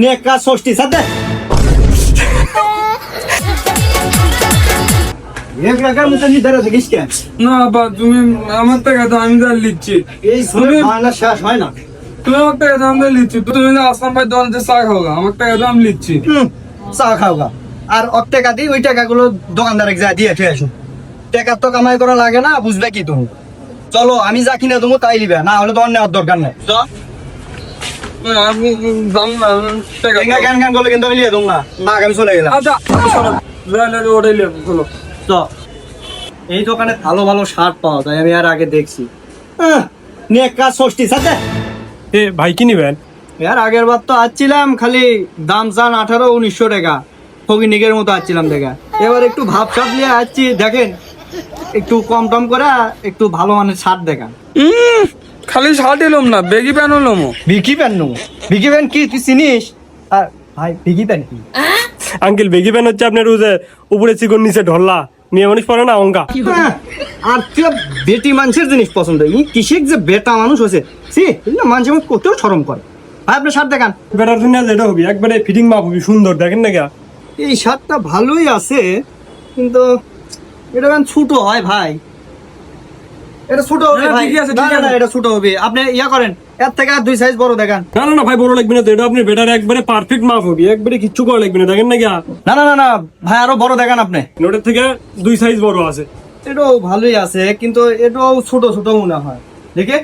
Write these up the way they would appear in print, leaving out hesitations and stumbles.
নেকা ষষ্ঠী সাথে এক লাখের মতো নিতে দেখিস কে? না বা তুমি আমার টাকা তো আমি যা লিখছি, এই শুনে বাংলা শেষ হয় না। তুমি আমার টাকা তো আমি লিখছি, তো তুমি আসলাম ভাই দোকানে চা খাও গা, আমার টাকা তো আমি লিখছি। চা খাও গা, আর অত টাকা দিই ওই টাকাগুলো দোকানদারে যা দিয়ে খেয়ে আসুন। টাকা তো কামাই করা লাগে না, বুঝবে কি তুমি? চলো আমি যা কিনে দেবো তাই নিবে, না হলে তো অন্য দরকার নেই। আমি জানি না টাকা জ্ঞান জ্ঞান করলে কিন্তু আমি লিয়ে দেবো না, না আমি চলে গেলাম। আচ্ছা ওটাই লিখো চলো। তো এই দোকানে ভালো ভালো শার্ট পাওয়া যায়, আমি আর আগে দেখছি। নেকা ষষ্ঠী সাথে এ ভাই কি নিবেন? यार আগের বার তো আসছিলাম খালি দাম চান 1800-1900 টাকা, ফকিনিকের মতো আসছিলাম দেখা। এবার একটু ভাব সাপ নিয়ে আসছি, দেখেন একটু কম টম করে একটু ভালো মানের শার্ট দেখান। খালি শার্ট এলাম না, বেগি প্যান্ট এলাম। ভিকি প্যান্ট নেবো? ভিকি প্যান্ট কি তুই চিনিস? আর ভাই ভিকি প্যান্ট কি? আঙ্কেল বেগি প্যান্ট হচ্ছে আপনার ওই যে উপরে চিকন নিচে ঢল্লা, মেয়ে মানুষ পরে না অঙ্কা। আর তুই বেটি মানুষের জিনিস পছন্দ, ই কিসের যে বেটা মানুষ হয়েছে সি, মানুষের মধ্যে কতেও শরম করে। ভাই আপনি শার্ট দেখান। বেটার জন্য যেটা হবি একবারে ফিটিং মাপ হবি, সুন্দর দেখেন না গা। এই শার্টটা ভালোই আছে, কিন্তু এটা কেন ছোট হয় ভাই? এটা ছোট হবে হ্যাঁ, ভাই। ঠিকই আছে, না, ঠিক না, না, আছে। এটা ছোট হবে। আপনি ইয়া করেন, এর থেকে আর 2 সাইজ বড় দেখান। না না না ভাই বড় লাগবে না তো, এটা আপনি বেটার একবারে পারফেক্ট মাপ হবি, একবারে কিচ্ছু করা লাগবে না দেখেন না গা। না না না না ভাই, আরো বড় দেখান আপনি। ওটার থেকে 2 সাইজ বড় আছে। এটাও ভালোই আছে, কিন্তু এটাও ছোট ছোট মনে হয় দেখে।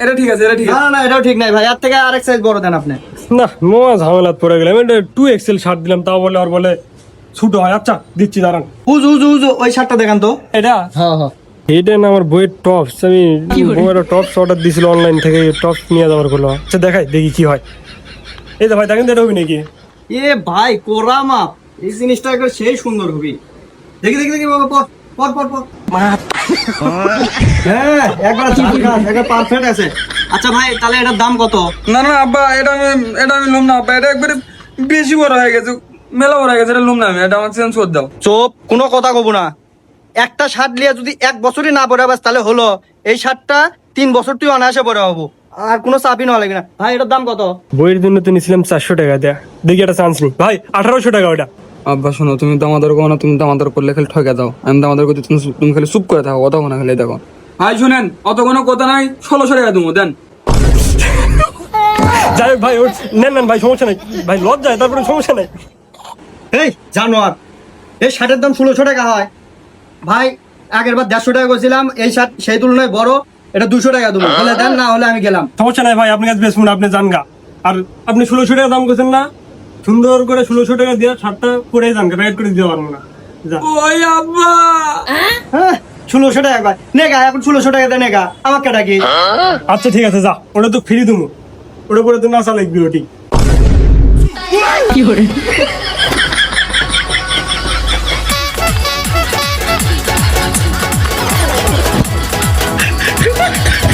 এটা ঠিক আছে, এটা ঠিক না আছে। না না, এটাও ঠিক নাই ভাই, এর থেকে আরেক সাইজ বড় দেন আপনি। না মোয়া ঝামেলাত পড়ে গেলাম, এটা 2XL শার্ট দিলাম তাও বলে আর বলে ছোট হয়। আচ্ছা দিচ্ছি দাঁড়ান। উজু উজু উজু ওই শার্টটা দেখান তো। এটা হ্যাঁ হ্যাঁ, এইটা না আমার বইয়ের টপস, আমি বইয়ের টপস অর্ডার দিয়েছিল অনলাইন থেকে, টপস নিয়ে যাওয়ার করলো। আচ্ছা দেখাই দেখি কি হয়। এই তো ভাই দেখেন তো এটা হবি নাকি? এ ভাই কোরা মাপ, এই জিনিসটা একবার সেই সুন্দর হবে। দেখি দেখি দেখি বাবা, পর পর পর পর। হ্যাঁ একবার ঠিকঠাক, একবার পারফেক্ট আছে। আচ্ছা ভাই তাহলে এটার দাম কত? না না আব্বা, এটা আমি লুম না আব্বা, এটা একবারে বেশি বড় হয়ে গেছে, মেলা বড় হয়ে গেছে, এটা লুম না আমি, এটা আমার চেঞ্জ করে দাও। চোপ, কোনো কথা কব না। একটা শার্ট লিয়ে যদি 1 বছরই না পরে আবার তাহলে হলো, এই শার্টটা 3 বছর তুই অনায়াসে পরে হবো, আর কোনো চাপই নেওয়া লাগে না। ভাই এটার দাম কত? বইয়ের জন্য তো নিয়েছিলাম 400 টাকা দেয়া, দেখি একটা চান্স নেই ভাই। 1800 টাকা ওটা। আব্বা শোনো, তুমি তো আমাদের করো না, তুমি তো আমাদের করলে খালি ঠকে দাও। আমি তো আমাদের করতে তুমি খালি চুপ করে থাকো, কথা না খালি দেখো। ভাই শুনেন, অত কোনো কথা নাই, 1600 টাকা দেবো দেন। যাই হোক ভাই, নেন নেন ভাই, সমস্যা নাই ভাই, লজ্জায় তারপরে সমস্যা নাই। এই জানোয়ার, এই শার্টের দাম 1600 টাকা হয় ভাই। আগের বার 150 টাকা করেছিলাম, এই শার্ট সেই তুলনায় বড়, এটা 200 টাকা দেবো। বলে দেন, না হলে আমি গেলাম। সমস্যা নাই ভাই, আপনি কাছে বেশ আপনি জান গা। আর আপনি 1600 টাকা দাম করছেন না, সুন্দর করে 1600 টাকা দিয়ে শার্টটা পরে যান গা, প্যাকেট করে দিতে পারবো না। যা। ওই আব্বা, হ্যাঁ 1600 টাকা ভাই, নেগা এখন 1600 টাকা দেয় নেগা, আমাকে ডাকি। আচ্ছা ঠিক আছে যা, ওটা তো ফ্রি দেবো, ওটা পরে তো নাচা লাগবে ওটি।